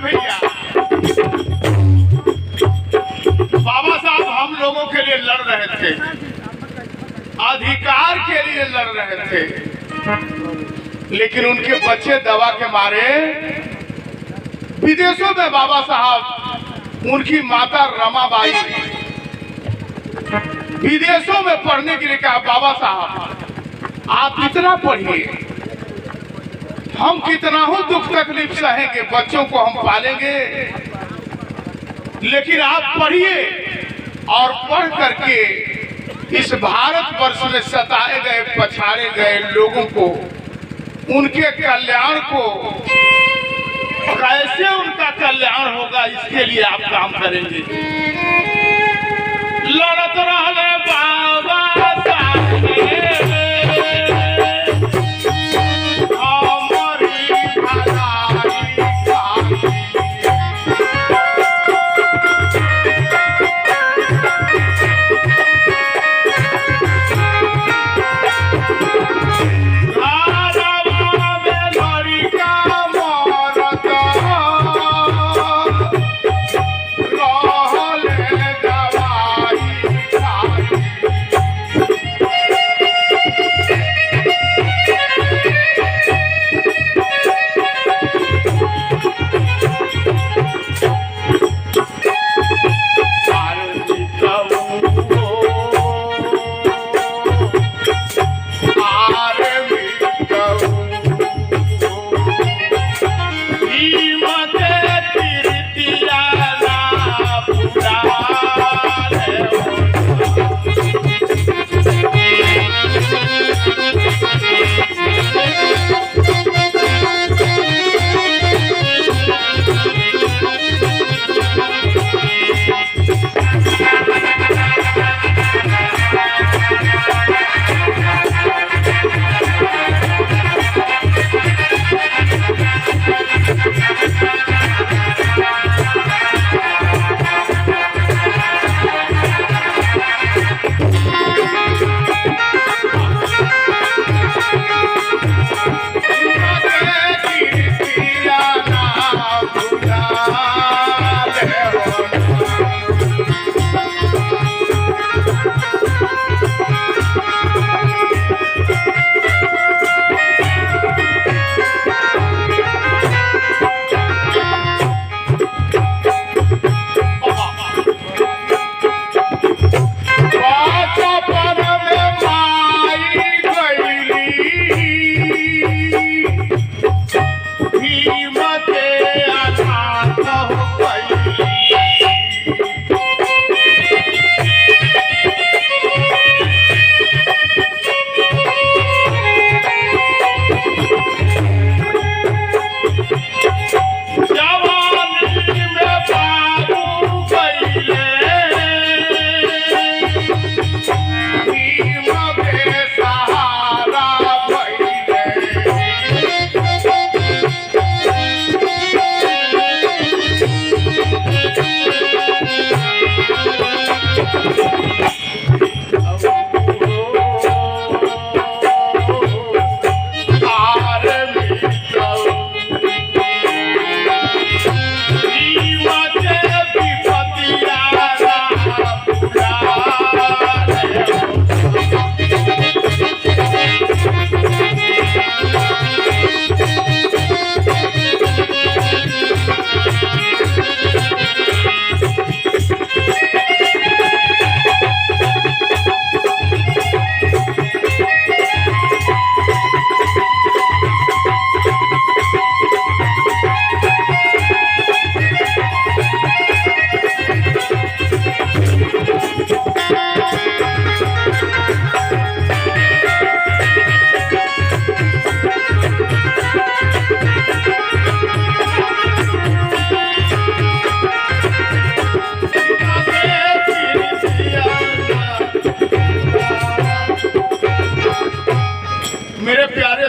भैया बाबा साहब हम लोगों के लिए लड़ रहे थे, अधिकार के लिए लड़ रहे थे, लेकिन उनके बच्चे दवा के मारे विदेशों में बाबा साहब, उनकी माता रमाबाई विदेशों में पढ़ने के लिए कहा, बाबा साहब आप इतना पढ़िए, हम कितना हो दुख तकलीफ सहेंगे, बच्चों को हम पालेंगे, लेकिन आप पढ़िए और पढ़ करके इस भारतवर्ष में सताए गए पछाड़े गए लोगों को, उनके कल्याण को, कैसे उनका कल्याण होगा इसके लिए आप काम करेंगे। लड़त रहले बाबा साहब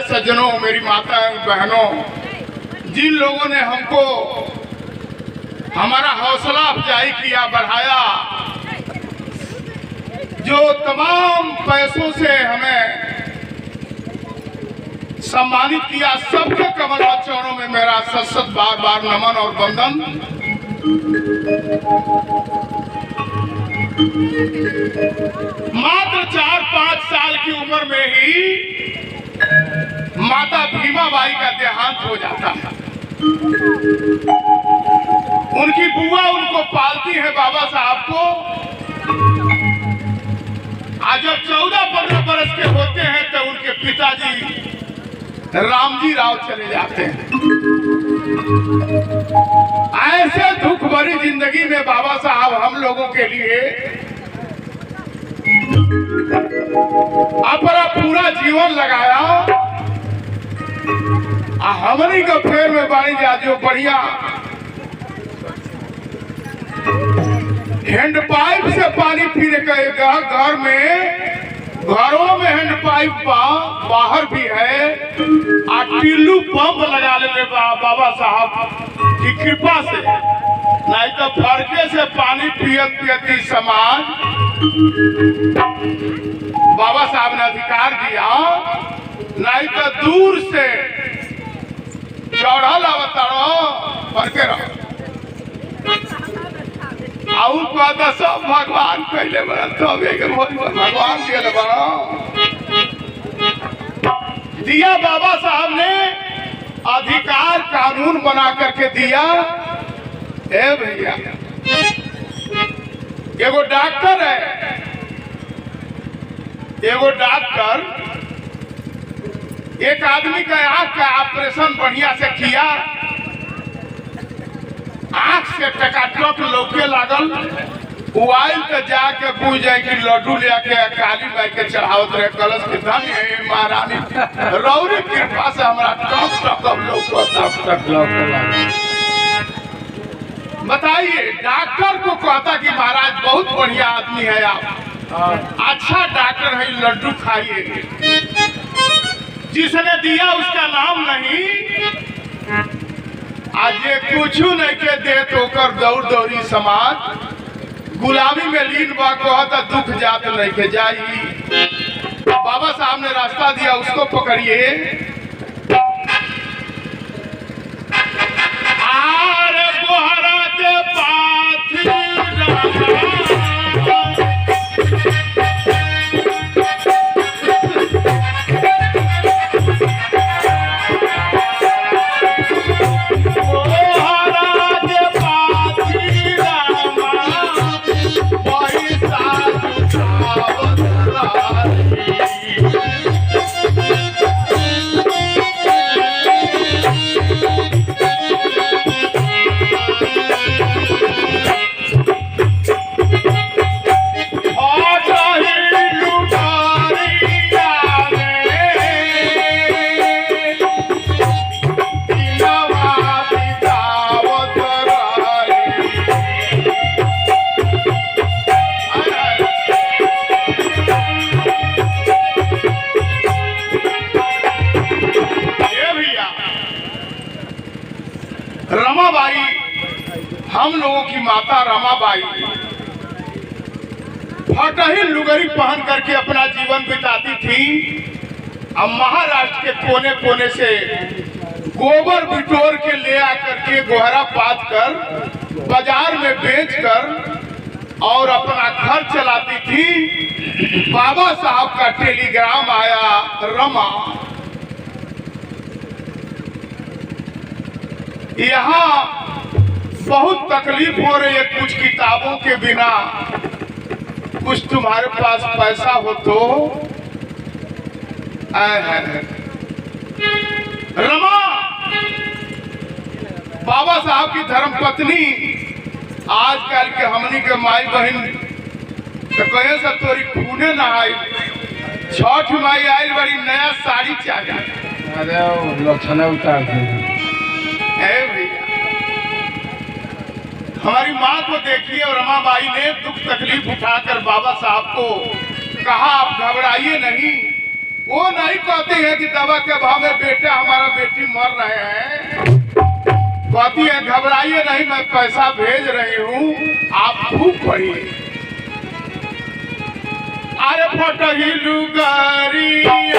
सज्जनों, मेरी माता बहनों, जिन लोगों ने हमको हमारा हौसला अफजाई किया, बढ़ाया, जो तमाम पैसों से हमें सम्मानित किया। सबके कमल चरणों में मेरा सत बार बार नमन और वंदन। मात्र 4-5 साल की उम्र में ही माता भीमाबाई का देहांत हो जाता है। उनकी बुआ उनको पालती है बाबा साहब को। आज जब 14-15 बरस के होते हैं तो उनके पिताजी रामजी राव चले जाते हैं। ऐसे दुख भरी जिंदगी में बाबा साहब हम लोगों के लिए अपना पूरा जीवन लगाया। हमनी का फेर में बानी जा जो बढ़िया हैंड पाइप से पानी पीने का घर में, घरों में हैंड पाइप बाहर भी है। टिल्लू पंप लगा लेते बाबा साहब की कृपा से, नहीं तो फरके से पानी पियती समाज बाबा साहब ने अधिकार दिया। नहीं तो दूर से चढ़ल फरके रहो आऊ कहता सब भगवान पहले बना भगवान दिया। बाबा साहब ने अधिकार कानून बना करके दिया। ए भैया एगो डॉक्टर है, एगो डॉक्टर एक आदमी का आंख का ऑपरेशन बढ़िया से किया। आंख से टकाटक लौके लागल। वाइल तो जाके पूछ जाए कि लड्डू लेके काली माई के चढ़ावत रहे कलश के धन है महारानी रौरी कृपा से हमारा टक बताइए। डॉक्टर को कहता कि महाराज बहुत बढ़िया आदमी है आप, अच्छा डॉक्टर है, लड्डू खाइए। जिसने दिया उसका नाम नहीं। आज ये कुछ नहीं के दे तो कर दौड़ दौड़ी समाज गुलामी में लीन बा कहता दुख जात नहीं के जाई। बाबा साहब ने रास्ता दिया, उसको पकड़िए। आरे गोहरा के पाथी रमाबाई, हम लोगों की माता रमाबाई फटही लुगरी पहन करके अपना जीवन बिताती थी। अब महाराष्ट्र के कोने कोने से गोबर बिटोर के ले आकर के गोहरा पात कर बाजार में बेचकर और अपना घर चलाती थी। बाबा साहब का टेलीग्राम आया, रमा यहाँ बहुत तकलीफ हो रही है, कुछ किताबों के बिना, कुछ तुम्हारे पास पैसा हो तो। रमा बाबा साहब की धर्मपत्नी, आजकल के हमनी के माई बहन तो कहे सब तोरी खूने ना आई। छठ माई आई बड़ी नया साड़ी चाहिए। अरे लक्षण उतार हमारी माँ को देखिए। और रमाबाई ने दुख तकलीफ उठाकर बाबा साहब को कहा आप घबराइए नहीं। वो नहीं कहते हैं कि दवा के भाव में बेटा हमारा बेटी मर रहे हैं, कहती है घबराइए नहीं, मैं पैसा भेज रही हूँ, आप खूब पढ़िए। अरे फटही लुगरिया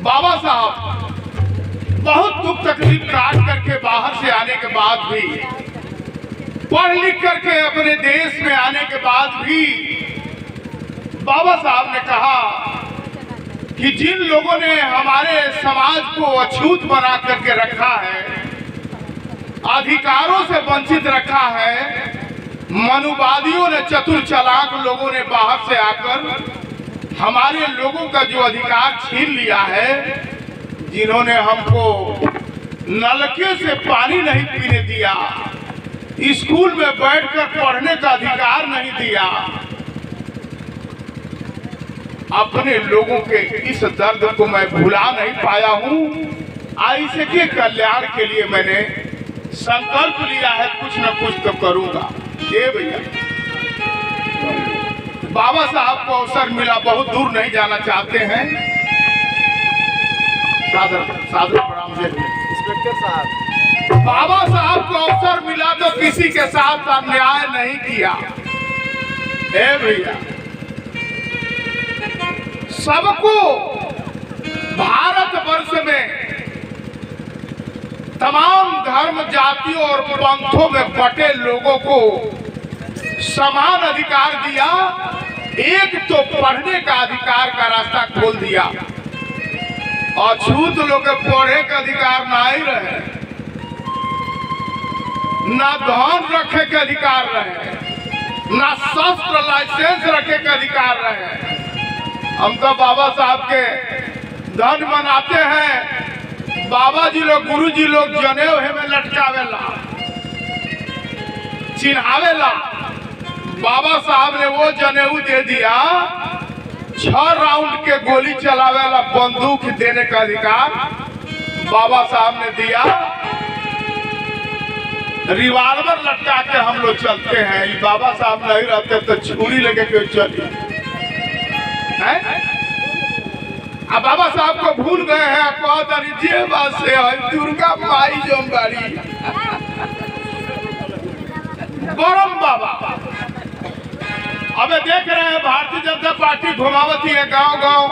बाबा साहब बहुत दुख तकलीफ काट करके बाहर से आने के बाद भी, पढ़ लिख करके अपने देश में आने के बाद भी बाबा साहब ने कहा कि जिन लोगों ने हमारे समाज को अछूत बना करके रखा है, अधिकारों से वंचित रखा है, मनुवादियों ने, चतुर चालाक लोगों ने बाहर से आकर हमारे लोगों का जो अधिकार छीन लिया है, जिन्होंने हमको नलके से पानी नहीं पीने दिया, स्कूल में बैठकर पढ़ने का अधिकार नहीं दिया, अपने लोगों के इस दर्द को मैं भुला नहीं पाया हूँ। ऐसे के कल्याण के लिए मैंने संकल्प लिया है, कुछ न कुछ तो करूंगा। ये भैया बाबा साहब को अवसर मिला, बहुत दूर नहीं जाना चाहते हैं। सादर प्रणाम दे इंस्पेक्टर साहब। बाबा साहब को अवसर मिला तो किसी के साथ अन्याय नहीं किया। भैया सबको भारतवर्ष में तमाम धर्म, जातियों और पंथों में बटे लोगों को समान अधिकार दिया। एक तो पढ़ने का अधिकार का रास्ता खोल दिया, अछूत लोग के पढ़े का अधिकार नहीं रहे, ना धन रखे के अधिकार रहे, ना शस्त्र लाइसेंस रखे के अधिकार रहे। हम तो बाबा साहब के धन मनाते हैं। बाबा जी लोग, गुरु जी लोग जनेऊ में लटकावेला, चिन्हावेला। बाबा साहब ने वो जनेऊ दे दिया। 6 राउंड के गोली चलावेला बंदूक देने का अधिकार बाबा साहब ने दिया। रिवाल्वर लटका के हम लोग चलते हैं। ये बाबा साहब नहीं रहते तो छुरी लेके क्यों चली है? अब बाबा साहब को भूल गए हैं। जे बात से है दुर्गा माई जोमबाड़ी बरम बाबा। अबे देख रहे हैं भारतीय जनता पार्टी घुमावती है गांव गांव,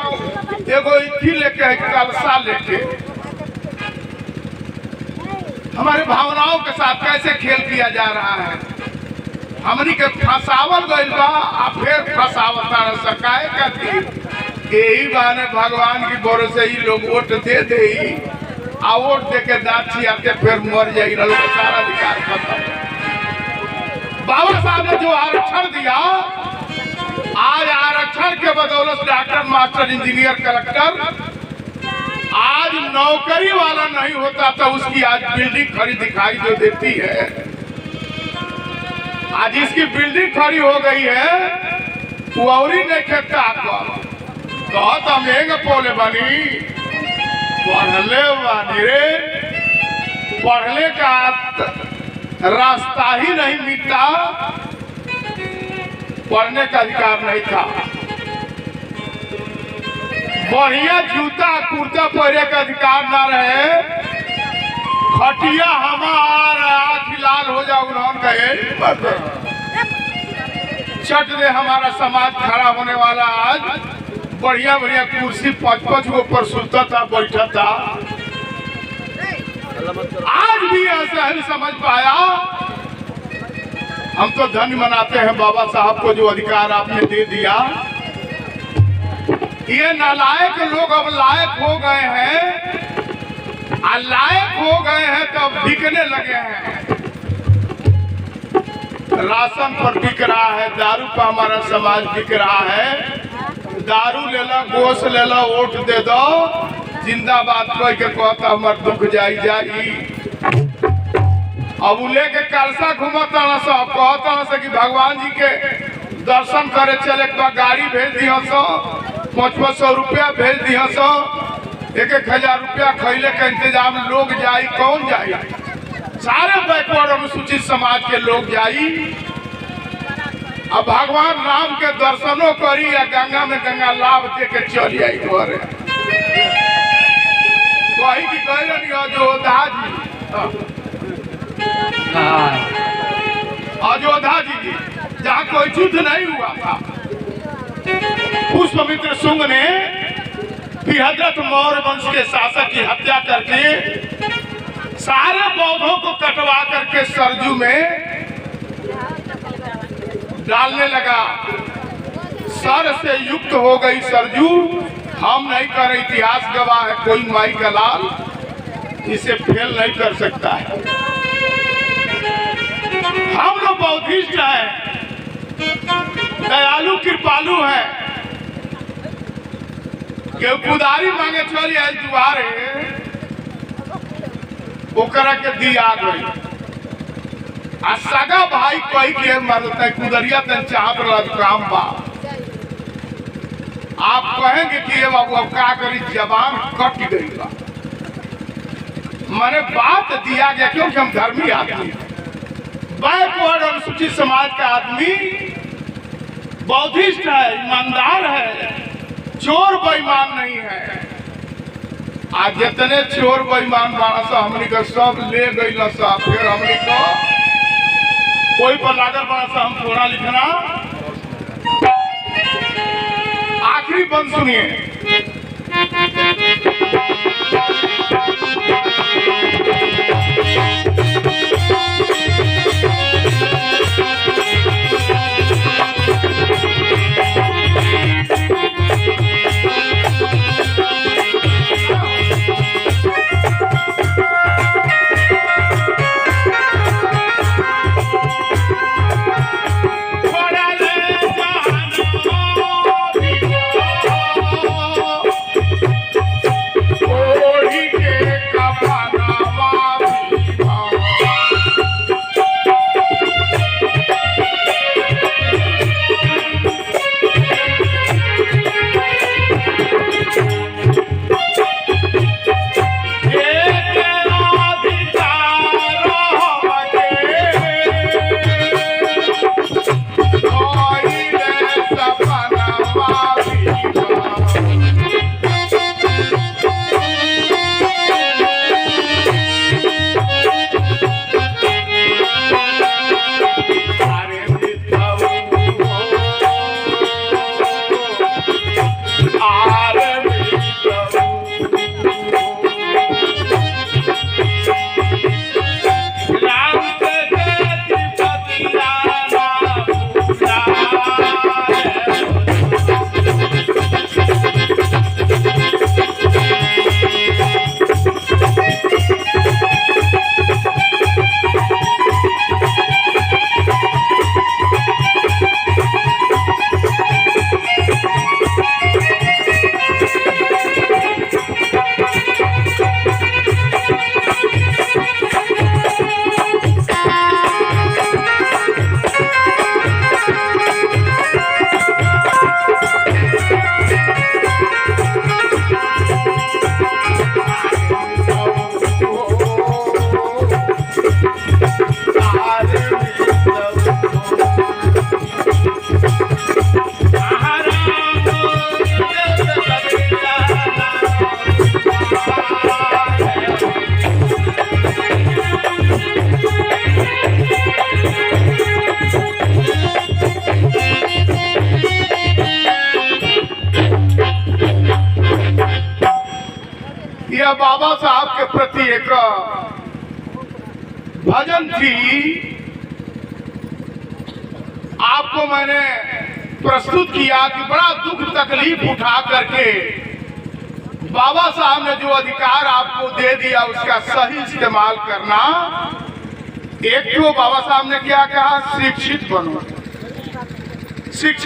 एगो इथी लेके है, कलसा लेके। हमारे भावनाओं के साथ कैसे खेल किया जा रहा है। हमनी के फंसावल गइल बा, आ फिर फंसावता न सकाए खातिर यही बहाने भगवान की भरोसे ही लोग वोट दे दे, आ वोट दे के दांत छियाते फिर मर जाए, सारा अधिकार खत्म। बाबा साहब ने जो आरक्षण दिया, आज आरक्षण के बदौलत डॉक्टर, मास्टर, इंजीनियर, कलेक्टर आज नौकरी वाला नहीं होता तो उसकी आज बिल्डिंग खड़ी दिखाई जो देती है। आज इसकी बिल्डिंग खड़ी हो गई है, वो और ही नहीं खेता कहत हम पोले बनी, पढ़ले बानी रे, पढ़ने का रास्ता ही नहीं मिलता, पढ़ने का अधिकार नहीं था। बढ़िया जूता कुर्ता पहने का अधिकार ना रहे, खटिया हमारा लाल हो जाओ उन्होंने कहे चट दे। हमारा समाज खड़ा होने वाला आज बढ़िया बढ़िया कुर्सी 5-5 गो पर सुता था, बैठा था। आज भी ऐसा ही समझ पाया। हम तो धन्य मनाते हैं बाबा साहब को जो अधिकार आपने दे दिया। ये नालायक लोग अब लायक हो गए हैं, और लायक हो गए हैं तो बिकने लगे हैं। राशन पर बिक रहा है, दारू पर हमारा समाज बिक रहा है। दारू ले लो, गोश ले लो, वोट दे दो, जिंदाबाद कह के कहता हमार दुख जाई जाई। अब लेके कलसा घूमता न सब, कहता न कि भगवान जी के दर्शन करे चले, गाड़ी भेज दिया सो, 500 रुपया भेज दिया सो, 1,000 रुपया खैले का इंतजाम, लोग जाई, कौन जाई? सारे बैकवर्ड अनुसूचित समाज के लोग जाई। अब भगवान राम के दर्शनों करी या गंगा में गंगा लाभ दे के चल आई घरे। कही की कह रही अयोध्या जी, अयोध्या जी जहाँ कोई युद्ध नहीं हुआ था, पुष्पमित्र शुंग ने बृहद्रथ मौर्य वंश के शासक की हत्या करके सारे बौद्धों को कटवा करके सरजू में डालने लगा। सर से युक्त हो गई सरजू। हम नहीं कर, इतिहास गवाह है, कोई माई का लाल इसे फेल नहीं कर सकता है। हम लोग बौद्धिस्ट हैं, दयालु कृपालु हैं। केहू कुदारी मांगे चल आयल जुआरे ओकरा के दिया गई आ सगा भाई कही के मरते कुदरिया तन चाहत रहा काम बा। आप कहेंगे कि ये बाबू अब क्या करी, जबान कट गई बा। मैंने बात दिया गया क्योंकि हम धर्मी आदमी, बैकवर्ड अनुसूचित समाज का आदमी, बौद्धिस्ट है, ईमानदार है, चोर बेईमान नहीं है। आज जितने चोर बेईमान बाड़ा सा हमनी का सब ले गई सा, फिर हमनी को कोई पर लागल बड़ा सा हम थोड़ा लिखना। आखिरी बंद सुनिए। यह बाबा साहब के प्रति एक भजन थी। आपको मैंने प्रस्तुत किया कि बड़ा दुख तकलीफ उठा करके बाबा साहब ने जो अधिकार आपको दे दिया उसका सही इस्तेमाल करना। एक तो बाबा साहब ने क्या कहा, शिक्षित बनो। शिक्षित